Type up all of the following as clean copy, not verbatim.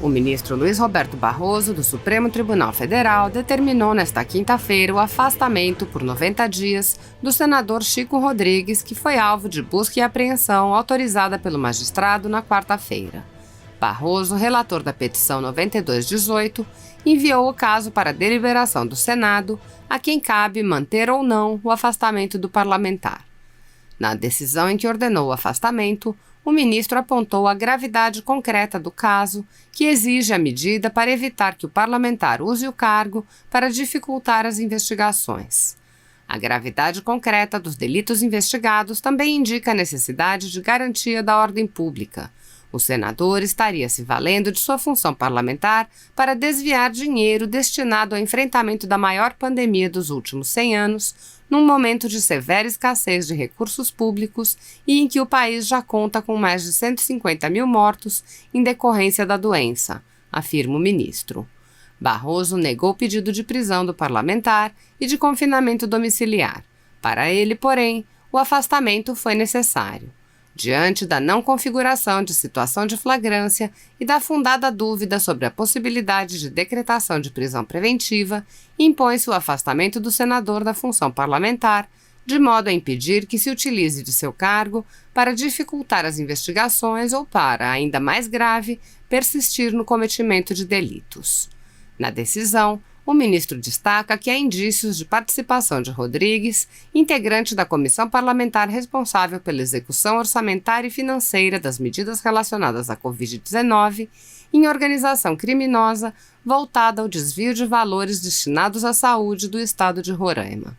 O ministro Luiz Roberto Barroso, do Supremo Tribunal Federal, determinou nesta quinta-feira o afastamento por 90 dias do senador Chico Rodrigues, que foi alvo de busca e apreensão autorizada pelo magistrado na quarta-feira. Barroso, relator da petição 9218, enviou o caso para deliberação do Senado, a quem cabe manter ou não o afastamento do parlamentar. Na decisão em que ordenou o afastamento, o ministro apontou a gravidade concreta do caso, que exige a medida para evitar que o parlamentar use o cargo para dificultar as investigações. A gravidade concreta dos delitos investigados também indica a necessidade de garantia da ordem pública. O senador estaria se valendo de sua função parlamentar para desviar dinheiro destinado ao enfrentamento da maior pandemia dos últimos 100 anos, num momento de severa escassez de recursos públicos e em que o país já conta com mais de 150 mil mortos em decorrência da doença, afirma o ministro. Barroso negou o pedido de prisão do parlamentar e de confinamento domiciliar. Para ele, porém, o afastamento foi necessário. Diante da não configuração de situação de flagrância e da fundada dúvida sobre a possibilidade de decretação de prisão preventiva, impõe-se o afastamento do senador da função parlamentar, de modo a impedir que se utilize de seu cargo para dificultar as investigações ou para, ainda mais grave, persistir no cometimento de delitos. Na decisão, o ministro destaca que há indícios de participação de Rodrigues, integrante da comissão parlamentar responsável pela execução orçamentária e financeira das medidas relacionadas à Covid-19, em organização criminosa voltada ao desvio de valores destinados à saúde do estado de Roraima.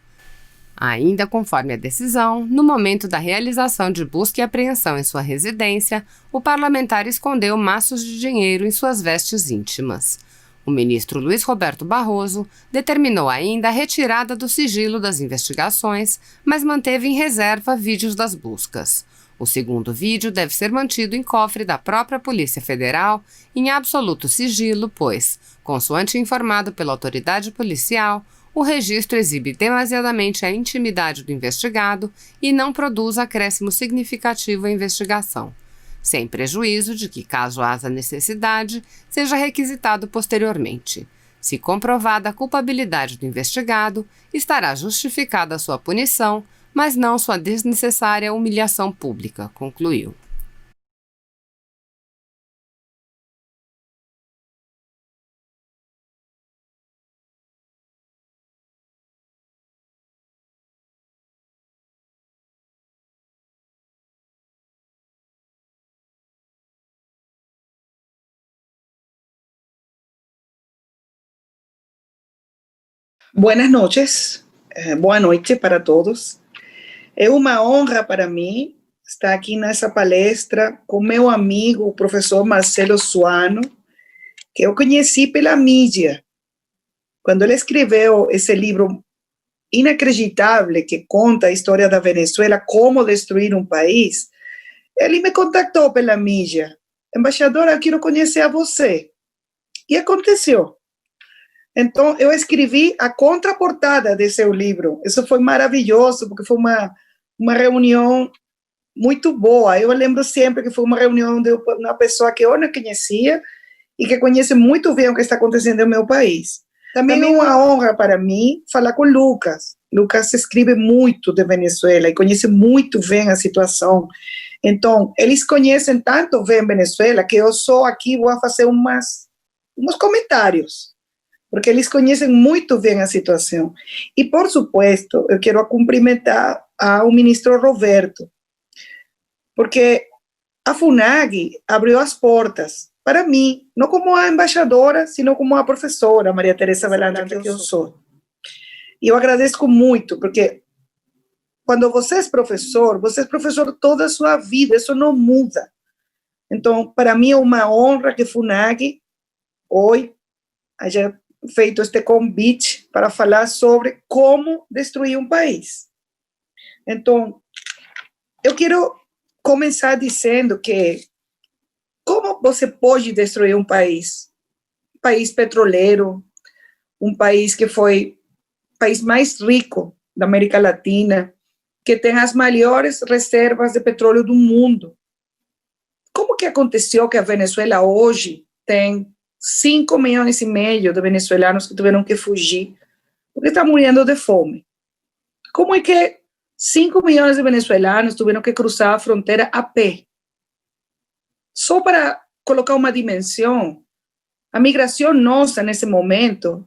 Ainda conforme a decisão, no momento da realização de busca e apreensão em sua residência, o parlamentar escondeu maços de dinheiro em suas vestes íntimas. O ministro Luiz Roberto Barroso determinou ainda a retirada do sigilo das investigações, mas manteve em reserva vídeos das buscas. O segundo vídeo deve ser mantido em cofre da própria Polícia Federal, em absoluto sigilo, pois, consoante informado pela autoridade policial, o registro exibe demasiadamente a intimidade do investigado e não produz acréscimo significativo à investigação, sem prejuízo de que, caso haja necessidade, seja requisitado posteriormente. Se comprovada a culpabilidade do investigado, estará justificada a sua punição, mas não sua desnecessária humilhação pública, concluiu. Buenas noches, boa noite para todos. É uma honra para mim estar aqui nessa palestra com meu amigo, o professor Marcelo Suano, que eu conheci pela mídia. Quando ele escreveu esse livro inacreditável que conta a história da Venezuela, como destruir um país, ele me contactou pela mídia. Embaixadora, eu quero conhecer a você. E aconteceu. Então, eu escrevi a contraportada de seu livro. Isso foi maravilhoso, porque foi uma reunião muito boa. Eu lembro sempre que foi uma reunião de uma pessoa que eu não conhecia e que conhece muito bem o que está acontecendo no meu país. Também é uma honra para mim falar com o Lucas. Lucas escreve muito de Venezuela e conhece muito bem a situação. Então, eles conhecem tanto bem Venezuela que eu só aqui vou fazer uns comentários, porque eles conhecem muito bem a situação. E, por supuesto, eu quero cumprimentar ao ministro Roberto, porque a FUNAG abriu as portas para mim, não como a embaixadora, sino como a professora Maria Teresa Velantra, que eu sou. E eu agradeço muito, porque quando você é professor toda a sua vida, isso não muda. Então, para mim é uma honra que a FUNAG hoje haya feito este convite para falar sobre como destruir um país. Então, eu quero começar dizendo que como você pode destruir um país petroleiro, um país que foi o país mais rico da América Latina, que tem as maiores reservas de petróleo do mundo. Como que aconteceu que a Venezuela hoje tem 5,5 milhões de venezuelanos que tiveram que fugir porque estão morrendo de fome. Como é que 5 milhões de venezuelanos tiveram que cruzar a fronteira a pé? Só para colocar uma dimensão, a migração nossa, nesse momento,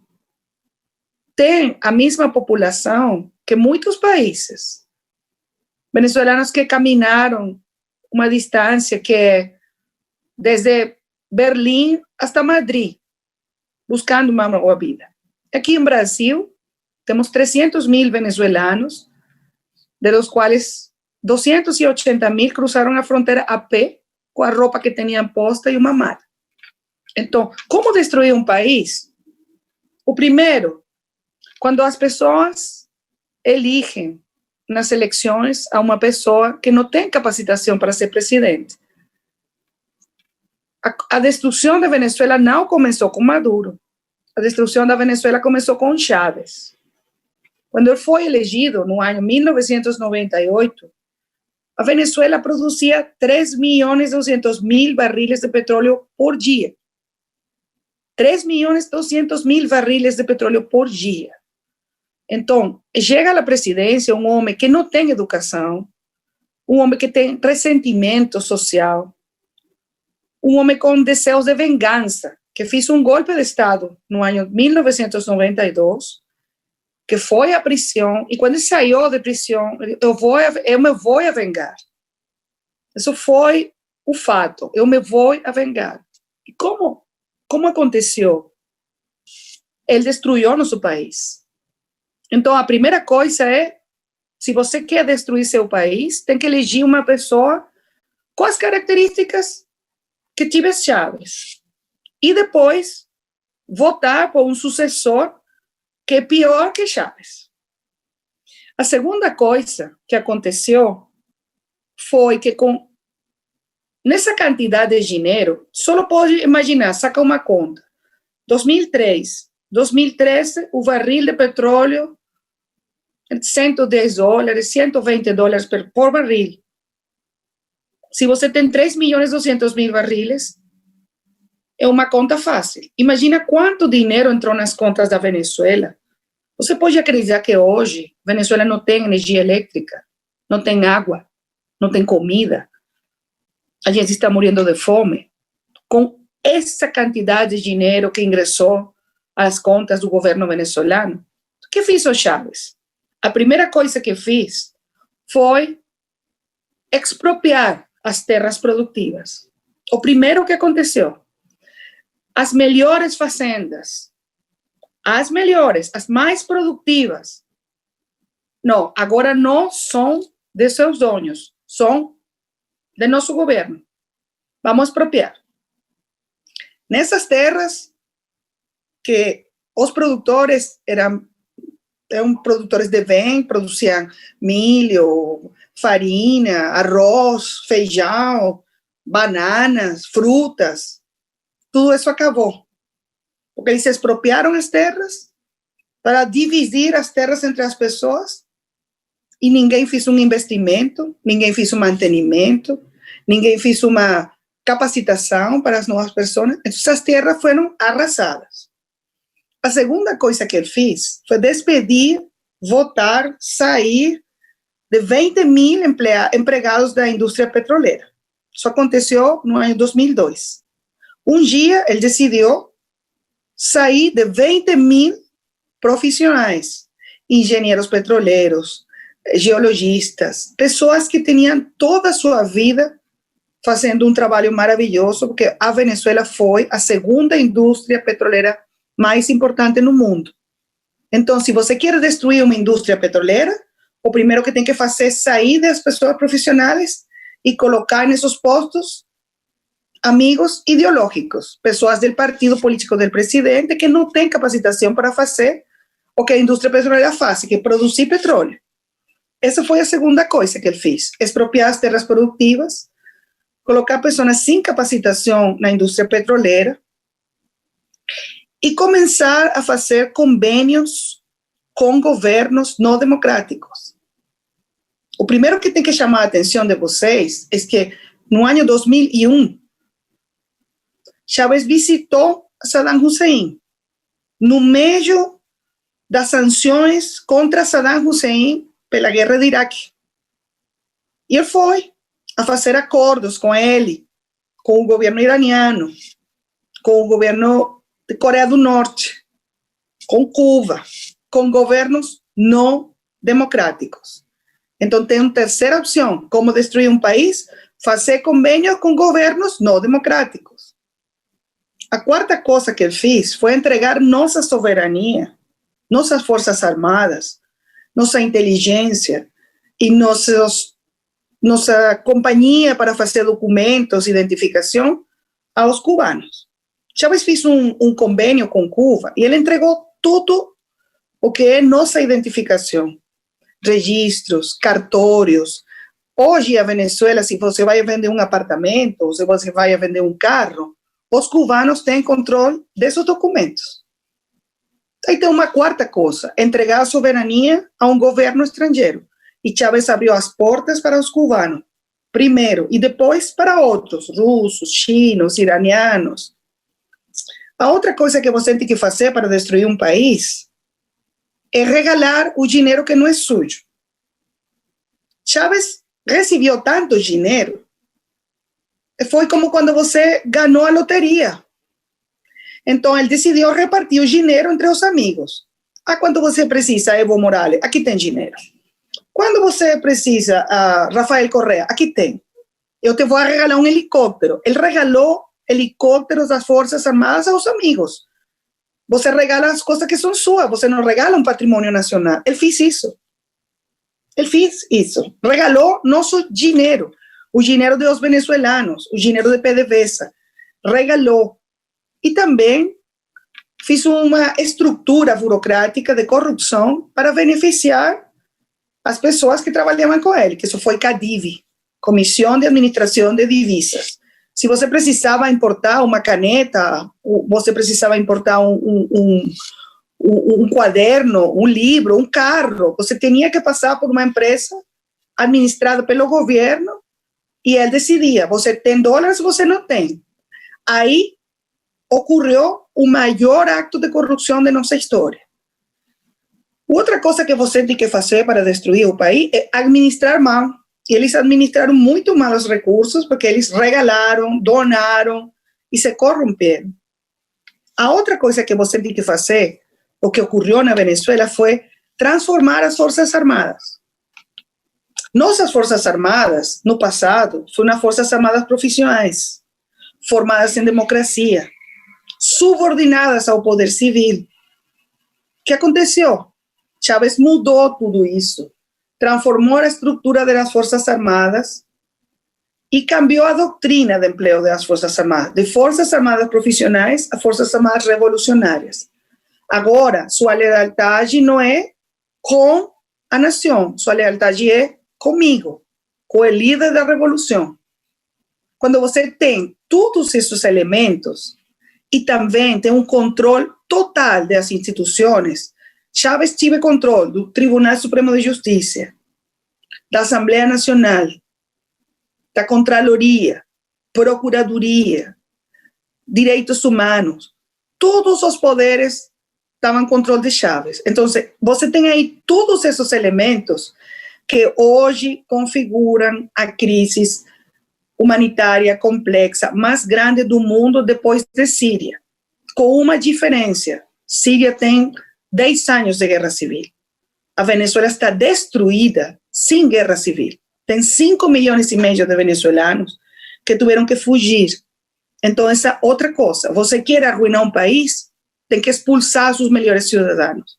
tem a mesma população que muitos países. Venezuelanos que caminaram uma distância que é desde Berlim hasta Madrid, buscando uma boa vida. Aqui em Brasil, temos 300 mil venezuelanos, de los quais 280 mil cruzaram a fronteira a pé, com a roupa que tinham posta e uma mala. Então, como destruir um país? O primeiro, quando as pessoas elegem nas eleições a uma pessoa que não tem capacitação para ser presidente. A destruição da Venezuela não começou com Maduro. A destruição da Venezuela começou com Chávez. Quando ele foi elegido, no ano 1998, a Venezuela produzia 3.200.000 barriles de petróleo por dia. 3.200.000 barriles de petróleo por dia. Então, chega à presidência um homem que não tem educação, um homem que tem ressentimento social, um homem com desejos de vingança, que fez um golpe de Estado no ano 1992, que foi à prisão, e quando ele saiu de prisão, eu me vou a vingar. Isso foi o fato, eu me vou a vingar. E como aconteceu? Ele destruiu nosso país. Então, a primeira coisa é, se você quer destruir seu país, tem que eleger uma pessoa com as características que tive Chávez. E depois, votar por um sucessor que é pior que Chávez. A segunda coisa que aconteceu foi que nessa quantidade de dinheiro, só pode imaginar, saca uma conta. 2013, o barril de petróleo, $110, $120 por barril. Se você tem 3.200.000 barriles, é uma conta fácil. Imagina quanto dinheiro entrou nas contas da Venezuela. Você pode acreditar que hoje a Venezuela não tem energia elétrica, não tem água, não tem comida. A gente está morrendo de fome. Com essa quantidade de dinheiro que ingressou às contas do governo venezuelano, o que fez o Chávez? A primeira coisa que fez foi expropriar as terras produtivas. O primeiro que aconteceu, as melhores fazendas, as melhores, as mais produtivas, não, agora não são de seus donos, são de nosso governo. Vamos expropriar. Nessas terras que os produtores eram produtores de bem, produziam milho, farinha, arroz, feijão, bananas, frutas. Tudo isso acabou. Porque eles expropriaram as terras para dividir as terras entre as pessoas e ninguém fez um investimento, ninguém fez um mantenimento, ninguém fez uma capacitação para as novas pessoas. Então, essas terras foram arrasadas. A segunda coisa que ele fez foi despedir, votar, sair de 20.000 empregados da indústria petroleira. Isso aconteceu no ano 2002. Um dia, ele decidiu sair de 20.000 profissionais, engenheiros petroleiros, geologistas, pessoas que tinham toda a sua vida fazendo um trabalho maravilhoso, porque a Venezuela foi a segunda indústria petroleira mais importante no mundo. Então, se você quer destruir uma indústria petroleira, o primeiro que tem que fazer é sair das pessoas profissionais e colocar nesses postos amigos ideológicos, pessoas do partido político do presidente que não têm capacitação para fazer o que a indústria petroleira faz, que é produzir petróleo. Essa foi a segunda coisa que ele fez, expropriar as terras produtivas, colocar pessoas sem capacitação na indústria petroleira e começar a fazer convênios com governos não democráticos. O primeiro que tem que chamar a atenção de vocês é que no ano 2001, Chávez visitou Saddam Hussein. No meio das sanções contra Saddam Hussein pela guerra de Iraque. E ele foi a fazer acordos com ele, com o governo iraniano, com o governo de Coreia do Norte, com Cuba, com governos não democráticos. Então, tem uma terceira opção: como destruir um país, fazer convênios com governos não democráticos. A quarta coisa que ele fez foi entregar nossa soberania, nossas forças armadas, nossa inteligência e nossa companhia para fazer documentos, identificação aos cubanos. Chávez fez um convênio com Cuba e ele entregou tudo o que é nossa identificação, registros, cartórios. Hoje, a Venezuela, se você vai vender um apartamento, ou se você vai vender um carro, os cubanos têm controle desses documentos. Aí tem uma quarta coisa: entregar a soberania a um governo estrangeiro. E Chávez abriu as portas para os cubanos, primeiro, e depois para outros, russos, chinos, iranianos. A outra coisa que você tem que fazer para destruir um país é regalar o dinheiro que não é sujo. Chávez recebeu tanto dinheiro, foi como quando você ganhou a loteria. Então, ele decidiu repartir o dinheiro entre os amigos. Quando você precisa, Evo Morales, aqui tem dinheiro. Quando você precisa, Rafael Correa, aqui tem. Eu te vou regalar um helicóptero. Ele regalou helicópteros das Forças Armadas aos amigos. Você regala as coisas que são suas, você não regala um patrimônio nacional. Ele fez isso. Ele fez isso. Regalou nosso dinheiro, o dinheiro dos venezuelanos, o dinheiro de PDVSA. Regalou. E também fez uma estrutura burocrática de corrupção para beneficiar as pessoas que trabalhavam com ele, que isso foi CADIV, Comissão de Administração de Divisas. Se você precisava importar uma caneta, você precisava importar um quaderno, um livro, um carro, você tinha que passar por uma empresa administrada pelo governo e ele decidia: você tem dólares ou você não tem. Aí ocorreu o maior acto de corrupção de nossa história. Outra coisa que você tem que fazer para destruir o país é administrar mal. E eles administraram muito mal os recursos porque eles regalaram, donaram e se corromperam. A outra coisa que você tem que fazer, o que ocorreu na Venezuela, foi transformar as Forças Armadas. Nossas Forças Armadas, no passado, foram Forças Armadas profissionais, formadas em democracia, subordinadas ao poder civil. O que aconteceu? Chávez mudou tudo isso, transformou a estrutura das Forças Armadas e cambiou a doutrina de emprego das Forças Armadas, de Forças Armadas profissionais a Forças Armadas revolucionárias. Agora, sua lealdade não é com a nação, sua lealdade é comigo, com o líder da revolução. Quando você tem todos esses elementos e também tem um controle total das instituições, Chávez teve controle do Tribunal Supremo de Justiça, da Assembleia Nacional, da Contraloria, Procuradoria, Direitos Humanos. Todos os poderes estavam em controle de Chávez. Então, você tem aí todos esses elementos que hoje configuram a crise humanitária complexa mais grande do mundo depois de Síria. Com uma diferença: Síria tem 10 anos de guerra civil. A Venezuela está destruída sem guerra civil. Tem 5,5 milhões de venezuelanos que tiveram que fugir. Então, essa outra coisa. Você quer arruinar um país, tem que expulsar os melhores cidadãos.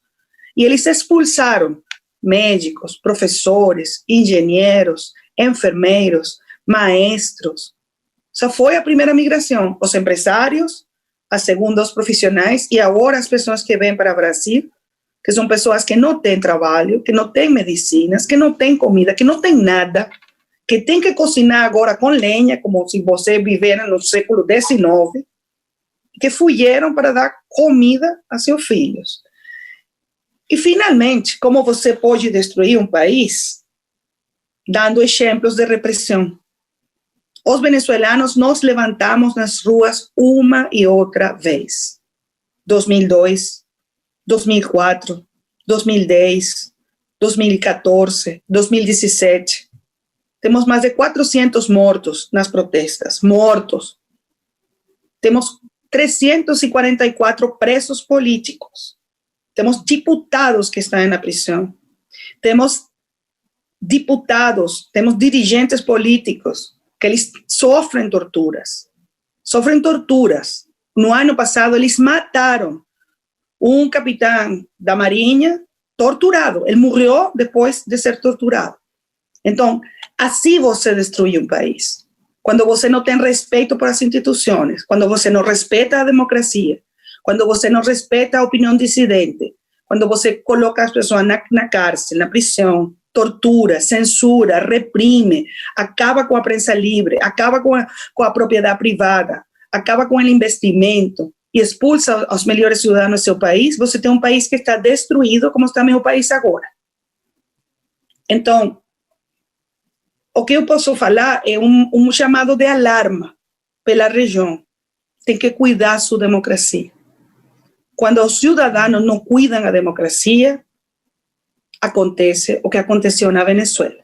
E eles expulsaram médicos, professores, engenheiros, enfermeiros, maestros. Essa foi a primeira migração. Os empresários, a segunda os profissionais, e agora as pessoas que vêm para o Brasil, que são pessoas que não têm trabalho, que não têm medicinas, que não têm comida, que não têm nada, que têm que cozinhar agora com lenha, como se você vivera no século XIX, que fugiram para dar comida a seus filhos. E, finalmente, como você pode destruir um país? Dando exemplos de repressão. Os venezuelanos nos levantamos nas ruas uma e outra vez. 2002, 2004, 2010, 2014, 2017. Temos mais de 400 mortos nas protestas, mortos. Temos 344 presos políticos. Temos diputados que estão na prisão. Temos diputados, temos dirigentes políticos que eles sofrem torturas. Sofrem torturas. No ano passado, eles mataram um capitão da Marinha torturado. Ele morreu depois de ser torturado. Então, assim você destrui um país. Quando você não tem respeito por as instituições, quando você não respeita a democracia, quando você não respeita a opinião dissidente, quando você coloca as pessoas na cárcel, na prisão, tortura, censura, reprime, acaba com a prensa livre, acaba com a propriedade privada, acaba com o investimento e expulsa os melhores cidadãos do seu país, você tem um país que está destruído, como está meu país agora. Então, o que eu posso falar é um chamado de alarma pela região. Tem que cuidar sua democracia. Quando os cidadãos não cuidam da democracia, acontece o que aconteceu na Venezuela.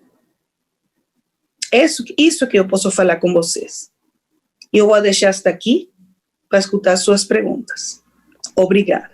Isso que eu posso falar com vocês. Eu vou deixar hasta aqui para escutar suas perguntas. Obrigada.